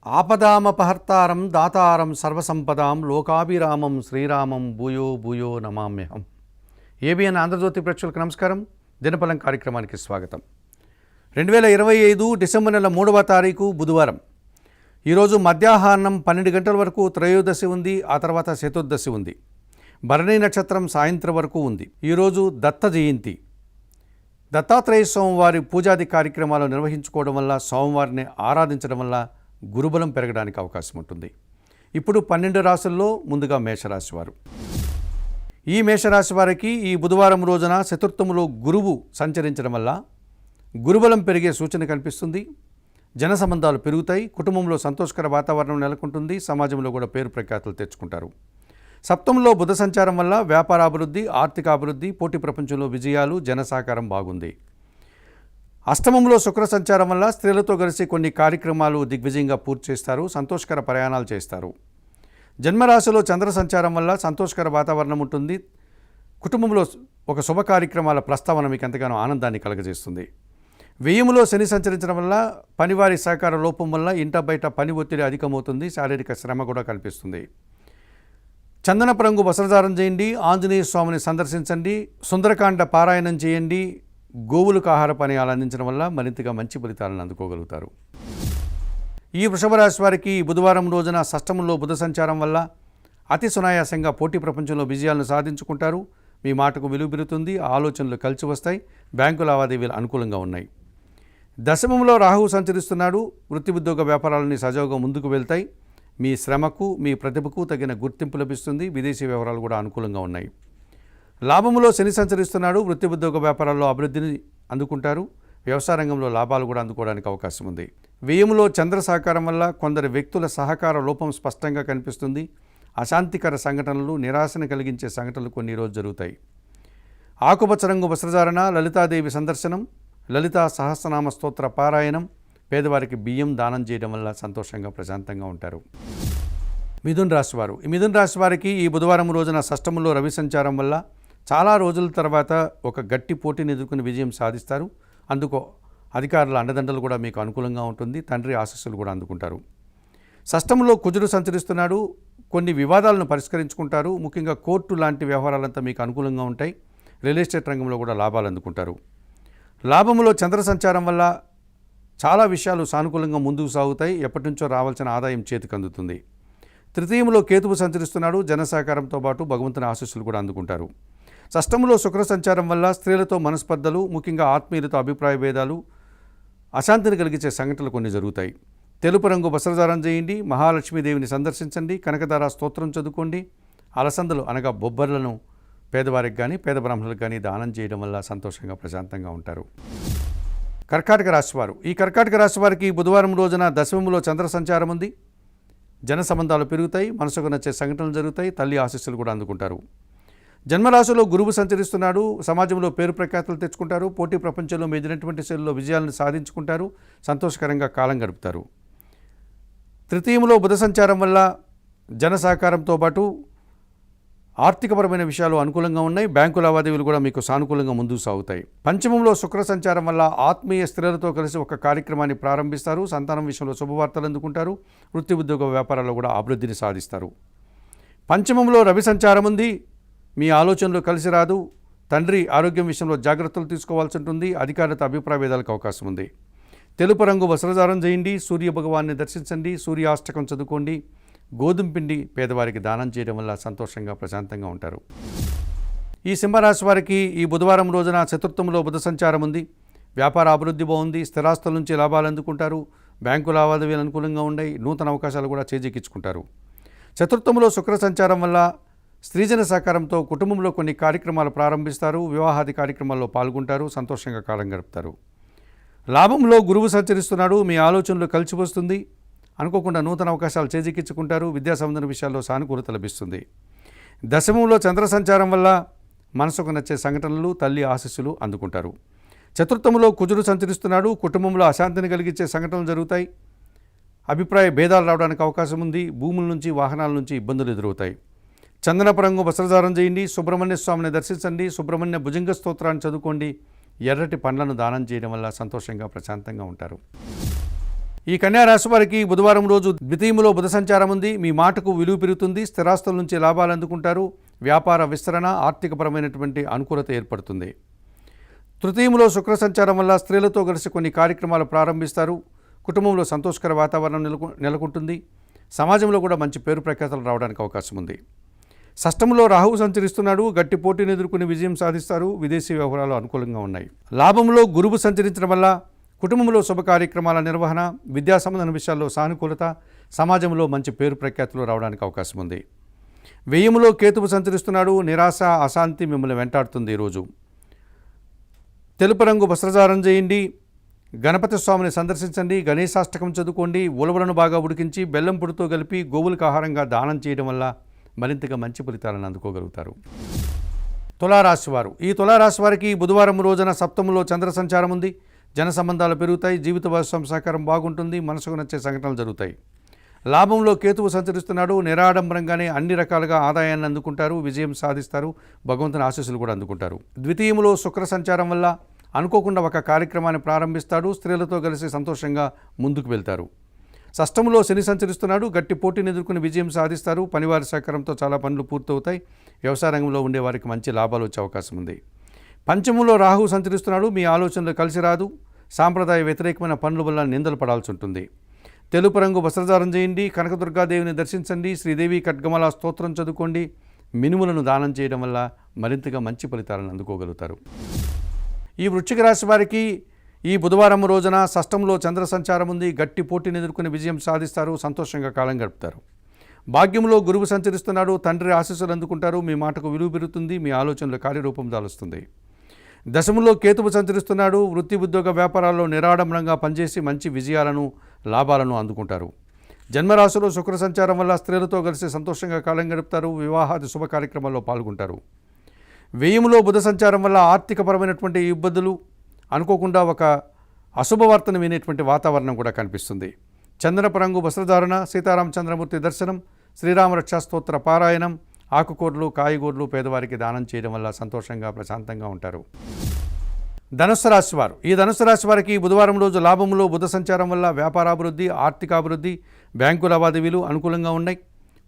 ఆపదామపహర్తారం దాతారం సర్వసంపదాం లోకాభిరామం శ్రీరామం భూయో భూయో నమామ్యహం. ఏబిఎన్ ఆంధ్రజ్యోతి ప్రేక్షకులకు నమస్కారం. దినఫలం కార్యక్రమానికి స్వాగతం. 2025 డిసెంబర్ నెల 3వ తారీఖు బుధవారం. ఈరోజు మధ్యాహ్నం 12 గంటల వరకు త్రయోదశి ఉంది. ఆ తర్వాత చతుర్దశి ఉంది. భరణి నక్షత్రం సాయంత్రం వరకు ఉంది. ఈరోజు దత్త జయంతి. దత్తాత్రేయ స్వామివారి పూజాది కార్యక్రమాలు నిర్వహించుకోవడం వల్ల, స్వామివారిని ఆరాధించడం వల్ల గురుబలం పెరగడానికి అవకాశం ఉంటుంది. ఇప్పుడు 12 రాశుల్లో ముందుగా మేషరాశి వారు. ఈ మేషరాశి వారికి ఈ బుధవారం రోజున చతుర్థములో గురువు సంచరించడం వల్ల గురుబలం పెరిగే సూచన కనిపిస్తుంది. జన సంబంధాలు పెరుగుతాయి. కుటుంబంలో సంతోషకర వాతావరణం నెలకొంటుంది. సమాజంలో కూడా పేరు ప్రఖ్యాతులు తెచ్చుకుంటారు. సప్తమంలో బుధ సంచారం వల్ల వ్యాపార అభివృద్ధి, ఆర్థిక అభివృద్ధి, పోటీ ప్రపంచంలో విజయాలు, జన సహకారం బాగుంది. అష్టమంలో శుక్ర సంచారం వల్ల స్త్రీలతో కలిసి కొన్ని కార్యక్రమాలు దిగ్విజయంగా పూర్తి చేస్తారు. సంతోషకర ప్రయాణాలు చేస్తారు. జన్మరాశిలో చంద్ర సంచారం వల్ల సంతోషకర వాతావరణం ఉంటుంది. కుటుంబంలో ఒక శుభ కార్యక్రమాల ప్రస్తావన మీకు ఎంతగానో ఆనందాన్ని కలగజేస్తుంది. వ్యయములో శని సంచరించడం వల్ల పనివారి సహకార లోపం వల్ల ఇంట బయట పని ఒత్తిడి అధికమవుతుంది. శారీరక శ్రమ కూడా కనిపిస్తుంది. చందనపు రంగు వస్త్రధారణ చేయండి. ఆంజనేయ స్వామిని సందర్శించండి. సుందరకాండ పారాయణం చేయండి. గోవులకు ఆహార పానీయాలు అందించడం వల్ల మరింతగా మంచి ఫలితాలను అందుకోగలుగుతారు. ఈ వృషభ రాశి వారికి బుధవారం రోజున షష్టమంలో బుధ సంచారం వల్ల అతి సునాయాసంగా పోటీ ప్రపంచంలో విజయాలను సాధించుకుంటారు. మీ మాటకు విలువ పెరుగుతుంది. ఆలోచనలు కలిసి వస్తాయి. బ్యాంకు లావాదేవీలు అనుకూలంగా ఉన్నాయి. దశమంలో రాహువు సంచరిస్తున్నాడు. వృత్తి ఉద్యోగ వ్యాపారాలని సజావుగా ముందుకు వెళ్తాయి. మీ శ్రమకు, మీ ప్రతిభకు తగిన గుర్తింపు లభిస్తుంది. విదేశీ వ్యవహారాలు కూడా అనుకూలంగా ఉన్నాయి. లాభములో శని సంచరిస్తున్నాడు. వృత్తి ఉద్యోగ వ్యాపారాల్లో అభివృద్ధిని అందుకుంటారు. వ్యవసాయ రంగంలో లాభాలు కూడా అందుకోవడానికి అవకాశం ఉంది. వ్యయములో చంద్ర సహకారం వల్ల కొందరు వ్యక్తుల సహకార లోపం స్పష్టంగా కనిపిస్తుంది. అశాంతికర సంఘటనలు, నిరాశను కలిగించే సంఘటనలు కొన్ని రోజు జరుగుతాయి. ఆకుపచ్చ రంగు వస్త్రధారణ, లలితాదేవి సందర్శనం, లలితా సహస్రనామ స్తోత్ర పారాయణం, పేదవారికి బియ్యం దానం చేయడం వల్ల సంతోషంగా ప్రశాంతంగా ఉంటారు. మిథున రాశి వారు. ఈ మిథున రాశి వారికి ఈ బుధవారం రోజున షష్టమంలో రవి సంచారం వల్ల చాలా రోజుల తర్వాత ఒక గట్టి పోటీని ఎదుర్కొని విజయం సాధిస్తారు. అందుకు అధికారుల అండదండలు కూడా మీకు అనుకూలంగా ఉంటుంది. తండ్రి ఆశీస్సులు కూడా అందుకుంటారు. షష్టమంలో కుజుడు సంచరిస్తున్నాడు. కొన్ని వివాదాలను పరిష్కరించుకుంటారు. ముఖ్యంగా కోర్టు లాంటి వ్యవహారాలంతా మీకు అనుకూలంగా ఉంటాయి. రియల్ ఎస్టేట్ రంగంలో కూడా లాభాలు అందుకుంటారు. లాభములో చంద్ర సంచారం వల్ల చాలా విషయాలు సానుకూలంగా ముందుకు సాగుతాయి. ఎప్పటి నుంచో రావాల్సిన ఆదాయం చేతికి అందుతుంది. తృతీయంలో కేతువు సంచరిస్తున్నాడు. జన సహకారంతో పాటు భగవంతుని ఆశీస్సులు కూడా అందుకుంటారు. షష్టంలో శుక్ర సంచారం వల్ల స్త్రీలతో మనస్పర్ధలు, ముఖ్యంగా ఆత్మీయులతో అభిప్రాయ భేదాలు, అశాంతిని కలిగించే సంఘటనలు కొన్ని జరుగుతాయి. తెలుపు రంగు వస్త్రధారణ చేయండి. మహాలక్ష్మీదేవిని సందర్శించండి. కనకధార స్తోత్రం చదువుకోండి. అలసందలు అనగా బొబ్బర్లను పేదవారికి కానీ పేద బ్రాహ్మణులకు కానీ దానం చేయడం వల్ల సంతోషంగా ప్రశాంతంగా ఉంటారు. కర్కాటక రాశివారు. ఈ కర్కాటక రాశి వారికి బుధవారం రోజున దశమంలో చంద్ర సంచారం ఉంది. జన సంబంధాలు పెరుగుతాయి. మనసుకు నచ్చే సంఘటనలు జరుగుతాయి. తల్లి ఆశీస్సులు కూడా అందుకుంటారు. జన్మరాశిలో గురువు సంచరిస్తున్నాడు. సమాజంలో పేరు ప్రఖ్యాతులు తెచ్చుకుంటారు. పోటీ ప్రపంచంలో మెదినటువంటి శైలిలో విజయాలను సాధించుకుంటారు. సంతోషకరంగా కాలం గడుపుతారు. తృతీయంలో బుధ సంచారం వల్ల జన సహకారంతో పాటు ఆర్థికపరమైన విషయాలు అనుకూలంగా ఉన్నాయి. బ్యాంకు లావాదేవీలు కూడా మీకు సానుకూలంగా ముందుకు సాగుతాయి. పంచమంలో శుక్ర సంచారం వల్ల ఆత్మీయ స్త్రీలతో కలిసి ఒక కార్యక్రమాన్ని ప్రారంభిస్తారు. సంతానం విషయంలో శుభవార్తలు అందుకుంటారు. వృత్తి ఉద్యోగ వ్యాపారాల్లో కూడా అభివృద్ధిని సాధిస్తారు. పంచమంలో రవి సంచారం ఉంది. మీ ఆలోచనలు కలిసి రాదు. తండ్రి ఆరోగ్యం విషయంలో జాగ్రత్తలు తీసుకోవాల్సి ఉంటుంది. అధికారులతో అభిప్రాయ భేదాలకు అవకాశం ఉంది. తెలుపు రంగు వస్త్రధారణ చేయండి. సూర్య భగవాన్ని దర్శించండి. సూర్యాష్టకం చదువుకోండి. గోధుమ పిండి పేదవారికి దానం చేయడం వల్ల సంతోషంగా ప్రశాంతంగా ఉంటారు. ఈ సింహరాశి వారికి ఈ బుధవారం రోజున చతుర్థంలో బుధ సంచారం ఉంది. వ్యాపార అభివృద్ధి బాగుంది. స్థిరాస్తుల నుంచి లాభాలు అందుకుంటారు. బ్యాంకు లావాదేవీలు అనుకూలంగా ఉన్నాయి. నూతన అవకాశాలు కూడా చేజిక్కించుకుంటారు. చతుర్థంలో శుక్ర సంచారం వల్ల స్త్రీజన సహకారంతో కుటుంబంలో కొన్ని కార్యక్రమాలు ప్రారంభిస్తారు. వివాహాది కార్యక్రమాల్లో పాల్గొంటారు. సంతోషంగా కాలం గడుపుతారు. లాభంలో గురువు సంచరిస్తున్నాడు. మీ ఆలోచనలు కలిసి వస్తుంది. అనుకోకుండా నూతన అవకాశాలు చేజిక్కించుకుంటారు. విద్యా సంబంధ విషయాల్లో సానుకూలత లభిస్తుంది. దశమంలో చంద్ర సంచారం వల్ల మనసుకు నచ్చే సంఘటనలు, తల్లి ఆశీస్సులు అందుకుంటారు. చతుర్థంలో కుజుడు సంచరిస్తున్నాడు. కుటుంబంలో అశాంతిని కలిగించే సంఘటనలు జరుగుతాయి. అభిప్రాయ భేదాలు రావడానికి అవకాశం ఉంది. భూముల నుంచి, వాహనాల నుంచి ఇబ్బందులు ఎదురవుతాయి. చందనపు రంగు వస్త్రధారణ చేయండి. సుబ్రహ్మణ్య స్వామిని దర్శించండి. సుబ్రహ్మణ్య భుజంగ స్తోత్రాన్ని చదువుకోండి. ఎర్రటి పండ్లను దానం చేయడం వల్ల సంతోషంగా ప్రశాంతంగా ఉంటారు. ఈ కన్యా రాశి వారికి బుధవారం రోజు ద్వితీయంలో బుధ సంచారం ఉంది. మీ మాటకు విలువ పెరుగుతుంది. స్థిరాస్తుల నుంచి లాభాలు అందుకుంటారు. వ్యాపార విస్తరణ, ఆర్థికపరమైనటువంటి అనుకూలత ఏర్పడుతుంది. తృతీయంలో శుక్ర సంచారం వల్ల స్త్రీలతో కలిసి కొన్ని కార్యక్రమాలు ప్రారంభిస్తారు. కుటుంబంలో సంతోషకర వాతావరణం నెలకొంటుంది. సమాజంలో కూడా మంచి పేరు ప్రఖ్యాతలు రావడానికి అవకాశం ఉంది. షష్టంలో రాహువు సంచరిస్తున్నాడు. గట్టి పోటీని ఎదుర్కొని విజయం సాధిస్తారు. విదేశీ వ్యవహారాలు అనుకూలంగా ఉన్నాయి. లాభంలో గురువు సంచరించడం వల్ల కుటుంబంలో శుభ కార్యక్రమాల నిర్వహణ, విద్యా సంబంధన విషయాల్లో సానుకూలత, సమాజంలో మంచి పేరు ప్రఖ్యాతులు రావడానికి అవకాశం ఉంది. వ్యయంలో కేతువు సంచరిస్తున్నాడు. నిరాశ, అశాంతి మిమ్మల్ని వెంటాడుతుంది. ఈరోజు తెలుపు రంగు వస్త్రధారణ చేయండి. గణపతి స్వామిని సందర్శించండి. గణేశాష్టకం చదువుకోండి. ఉలవలను బాగా ఉడికించి బెల్లం పొడితో కలిపి గోవులకు ఆహారంగా దానం చేయడం వల్ల మరింతగా మంచి ఫలితాలను అందుకోగలుగుతారు. తులారాశి వారు. ఈ తులారాశి వారికి బుధవారం రోజున సప్తమంలో చంద్ర సంచారం ఉంది. జన సంబంధాలు పెరుగుతాయి. జీవిత భాగస్వామి సహకారం బాగుంటుంది. మనసుకు నచ్చే సంఘటనలు జరుగుతాయి. లాభంలో కేతువు సంచరిస్తున్నాడు. నిరాడంబరంగానే అన్ని రకాలుగా ఆదాయాన్ని అందుకుంటారు. విజయం సాధిస్తారు. భగవంతుని ఆశీస్సులు కూడా అందుకుంటారు. ద్వితీయంలో శుక్ర సంచారం వల్ల అనుకోకుండా ఒక కార్యక్రమాన్ని ప్రారంభిస్తాడు. స్త్రీలతో కలిసి సంతోషంగా ముందుకు వెళ్తారు. షష్టంలో శని సంచరిస్తున్నాడు. గట్టి పోటీని ఎదుర్కొని విజయం సాధిస్తారు. పనివారి సహకారంతో చాలా పనులు పూర్తవుతాయి. వ్యవసాయ రంగంలో ఉండే వారికి మంచి లాభాలు వచ్చే అవకాశం ఉంది. పంచమంలో రాహువు సంచరిస్తున్నాడు. మీ ఆలోచనలు కలిసి రాదు. సాంప్రదాయ వ్యతిరేకమైన పనుల వల్ల నిందలు పడాల్సి ఉంటుంది. తెలుపు రంగు వస్త్రధారణ చేయండి. కనకదుర్గాదేవిని దర్శించండి. శ్రీదేవి ఖడ్గమల స్తోత్రం చదువుకోండి. మినుములను దానం చేయడం వల్ల మరింతగా మంచి ఫలితాలను అందుకోగలుగుతారు. ఈ వృశ్చిక రాశి వారికి ఈ బుధవారం రోజున షష్టంలో చంద్ర సంచారం ఉంది. గట్టి పోటీని ఎదుర్కొని విజయం సాధిస్తారు. సంతోషంగా కాలం గడుపుతారు. భాగ్యంలో గురువు సంచరిస్తున్నాడు. తండ్రి ఆశీస్సులు అందుకుంటారు. మీ మాటకు విలువ పెరుగుతుంది. మీ ఆలోచనలు కార్యరూపం దాలుస్తుంది. దశమంలో కేతువు సంచరిస్తున్నాడు. వృత్తి, ఉద్యోగ, వ్యాపారాల్లో నిరాడంబరంగా పనిచేసి మంచి విజయాలను, లాభాలను అందుకుంటారు. జన్మరాశిలో శుక్ర సంచారం వల్ల స్త్రీలతో కలిసి సంతోషంగా కాలం గడుపుతారు. వివాహాది శుభ కార్యక్రమాల్లో పాల్గొంటారు. వ్యయంలో బుధ సంచారం వల్ల ఆర్థికపరమైనటువంటి ఇబ్బందులు, అనుకోకుండా ఒక అశుభవార్తను వినేటువంటి వాతావరణం కూడా కనిపిస్తుంది. చందనపు రంగు వస్త్రధారణ, సీతారామచంద్రమూర్తి దర్శనం, శ్రీరామ రక్షా స్తోత్ర పారాయణం, ఆకుకూరలు, కాయగూరలు పేదవారికి దానం చేయడం వల్ల సంతోషంగా, ప్రశాంతంగా ఉంటారు. ధనుస్సు రాశి వారు. ఈ ధనుస్సు రాశి వారికి బుధవారం రోజు లాభంలో బుధ సంచారం వల్ల వ్యాపారాభివృద్ధి, ఆర్థికాభివృద్ధి, బ్యాంకు లావాదేవీలు అనుకూలంగా ఉన్నాయి.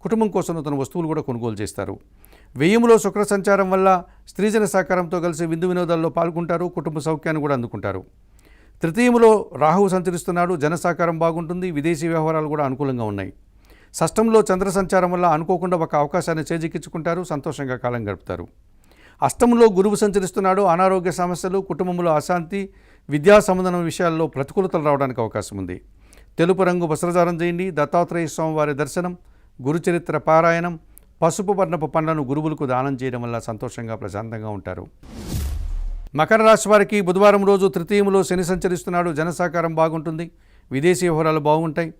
కుటుంబం కోసం నూతన వస్తువులు కూడా కొనుగోలు చేస్తారు. వ్యయంలో శుక్ర సంచారం వల్ల స్త్రీజన సహకారంతో కలిసి విందు వినోదాల్లో పాల్గొంటారు. కుటుంబ సౌఖ్యాన్ని కూడా అందుకుంటారు. తృతీయంలో రాహువు సంచరిస్తున్నాడు. జన సహకారం బాగుంటుంది. విదేశీ వ్యవహారాలు కూడా అనుకూలంగా ఉన్నాయి. షష్టంలో చంద్ర సంచారం వల్ల అనుకోకుండా ఒక అవకాశాన్ని చేజిక్కించుకుంటారు. సంతోషంగా కాలం గడుపుతారు. అష్టంలో గురువు సంచరిస్తున్నాడు. అనారోగ్య సమస్యలు, కుటుంబంలో అశాంతి, విద్యా సంబంధం విషయాల్లో ప్రతికూలతలు రావడానికి అవకాశం ఉంది. తెలుపు రంగు వస్త్రధారణ చేయండి. దత్తాత్రేయ స్వామివారి దర్శనం, గురుచరిత్ర పారాయణం, పసుపు వర్ణపు పండ్లను గురువులకు దానం చేయడం వల్ల సంతోషంగా, ప్రశాంతంగా ఉంటారు. మకర రాశి వారికి బుధవారం రోజు తృతీయంలో శని సంచరిస్తున్నాడు. జన సహకారం బాగుంటుంది. విదేశీ వ్యవహారాలు బాగుంటాయి.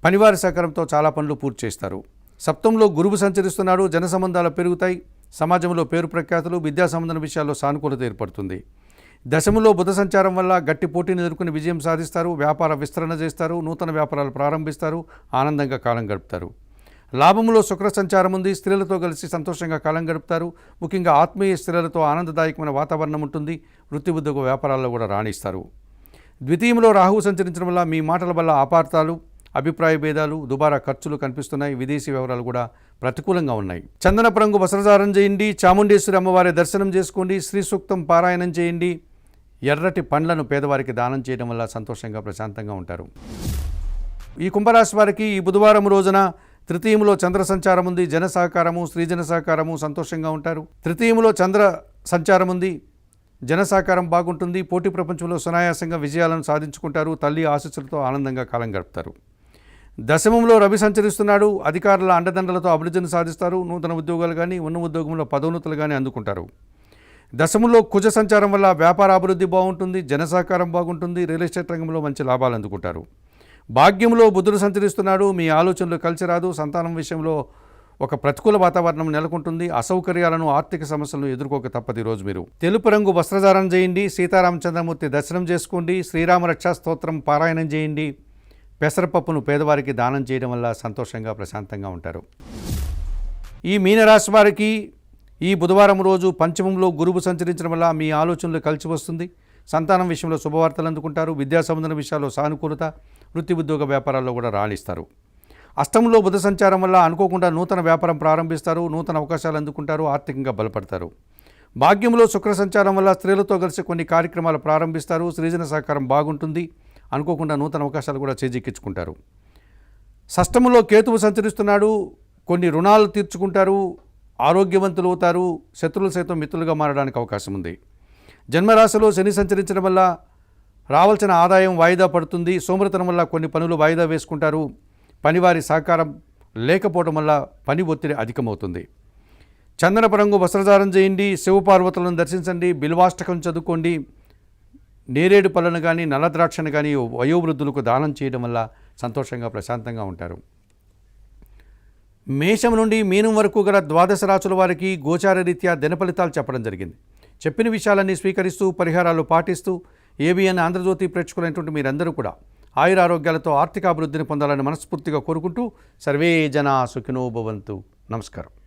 పనివారి సహకారంతో చాలా పనులు పూర్తి చేస్తారు. సప్తంలో గురువు సంచరిస్తున్నాడు. జన సంబంధాలు పెరుగుతాయి. సమాజంలో పేరు ప్రఖ్యాతులు, విద్యా సంబంధన విషయాల్లో సానుకూలత ఏర్పడుతుంది. దశమంలో బుధ సంచారం వల్ల గట్టి పోటీని ఎదుర్కొని విజయం సాధిస్తారు. వ్యాపార విస్తరణ చేస్తారు. నూతన వ్యాపారాలు ప్రారంభిస్తారు. ఆనందంగా కాలం గడుపుతారు. లాభంలో శుక్ర సంచారం ఉంది. స్త్రీలతో కలిసి సంతోషంగా కాలం గడుపుతారు. ముఖ్యంగా ఆత్మీయ స్త్రీలతో ఆనందదాయకమైన వాతావరణం ఉంటుంది. వృత్తి, ఉద్యోగ, వ్యాపారాల్లో కూడా రాణిస్తారు. ద్వితీయంలో రాహువు సంచరించడం వల్ల మీ మాటల వల్ల అపార్థాలు, అభిప్రాయ భేదాలు, దుబారా ఖర్చులు కనిపిస్తున్నాయి. విదేశీ వ్యవహారాలు కూడా ప్రతికూలంగా ఉన్నాయి. చందనపు రంగు వస్త్రధారణ చేయండి. చాముండేశ్వరి అమ్మవారి దర్శనం చేసుకోండి. శ్రీ సూక్తం పారాయణం చేయండి. ఎర్రటి పండ్లను పేదవారికి దానం చేయడం వల్ల సంతోషంగా, ప్రశాంతంగా ఉంటారు. ఈ కుంభరాశి వారికి ఈ బుధవారం రోజున తృతీయంలో చంద్ర సంచారం ఉంది. జన సహకారము, స్త్రీజన సహకారము, సంతోషంగా ఉంటారు. తృతీయంలో చంద్ర సంచారం ఉంది. జన సహకారం బాగుంటుంది. పోటీ ప్రపంచంలో సునాయాసంగా విజయాలను సాధించుకుంటారు. తల్లి ఆశీస్సులతో ఆనందంగా కాలం గడుపుతారు. దశమంలో రవి సంచరిస్తున్నాడు. అధికారుల అండదండలతో అభివృద్ధిని సాధిస్తారు. నూతన ఉద్యోగాలు కానీ, ఉన్న ఉద్యోగంలో పదోన్నతులు కానీ అందుకుంటారు. దశమంలో కుజ సంచారం వల్ల వ్యాపార అభివృద్ధి బాగుంటుంది. జన సహకారం బాగుంటుంది. రియల్ ఎస్టేట్ రంగంలో మంచి లాభాలు అందుకుంటారు. భాగ్యంలో బుధుడు సంచరిస్తున్నాడు. మీ ఆలోచనలు కలిసి రాదు. సంతానం విషయంలో ఒక ప్రతికూల వాతావరణం నెలకొంటుంది. అసౌకర్యాలను, ఆర్థిక సమస్యలను ఎదుర్కోక తప్పదు. ఈరోజు మీరు తెలుపు రంగు వస్త్రధారణ చేయండి. సీతారామచంద్రమూర్తి దర్శనం చేసుకోండి. శ్రీరామ రక్షా స్తోత్రం పారాయణం చేయండి. పెసరపప్పును పేదవారికి దానం చేయడం వల్ల సంతోషంగా, ప్రశాంతంగా ఉంటారు. ఈ మీనరాశి వారికి ఈ బుధవారం రోజు పంచమంలో గురువు సంచరించడం వల్ల మీ ఆలోచనలు కలిసి వస్తుంది. సంతానం విషయంలో శుభవార్తలు అందుకుంటారు. విద్యా సంబంధన విషయాల్లో సానుకూలత, వృత్తి ఉద్యోగ వ్యాపారాల్లో కూడా రాణిస్తారు. అష్టంలో బుధ సంచారం వల్ల అనుకోకుండా నూతన వ్యాపారం ప్రారంభిస్తారు. నూతన అవకాశాలు అందుకుంటారు. ఆర్థికంగా బలపడతారు. భాగ్యంలో శుక్ర సంచారం వల్ల స్త్రీలతో కలిసి కొన్ని కార్యక్రమాలు ప్రారంభిస్తారు. సృజన సహకారం బాగుంటుంది. అనుకోకుండా నూతన అవకాశాలు కూడా చేజిక్కించుకుంటారు. షష్టంలో కేతువు సంచరిస్తున్నాడు. కొన్ని రుణాలు తీర్చుకుంటారు. ఆరోగ్యవంతులు అవుతారు. శత్రువులు సైతం మిత్రులుగా మారడానికి అవకాశం ఉంది. జన్మరాశిలో శని సంచరించడం వల్ల రావాల్సిన ఆదాయం వాయిదా పడుతుంది. సోమరితనం వల్ల కొన్ని పనులు వాయిదా వేసుకుంటారు. పనివారి సహకారం లేకపోవడం వల్ల పని ఒత్తిడి అధికమవుతుంది. చందనపు రంగు వస్త్రధారం చేయండి. శివపార్వతులను దర్శించండి. బిల్వాష్టకం చదువుకోండి. నేరేడు పళ్ళను కానీ నల్ల ద్రాక్షను కానీ వయోవృద్ధులకు దానం చేయడం వల్ల సంతోషంగా ప్రశాంతంగా ఉంటారు. మేషం నుండి మీనం వరకు గల ద్వాదశ రాశుల వారికి గోచార రీత్యా దిన ఫలితాలు చెప్పడం జరిగింది. చెప్పిన విషయాలన్నీ స్వీకరిస్తూ పరిహారాలు పాటిస్తూ ఏబిఎన్ ఆంధ్రజ్యోతి ప్రేక్షకులైనటువంటి మీరందరూ కూడా ఆయురారోగ్యాలతో ఆర్థిక అభివృద్ధిని పొందాలని మనస్ఫూర్తిగా కోరుకుంటూ సర్వే జనా సుఖినో భవంతు. నమస్కారం.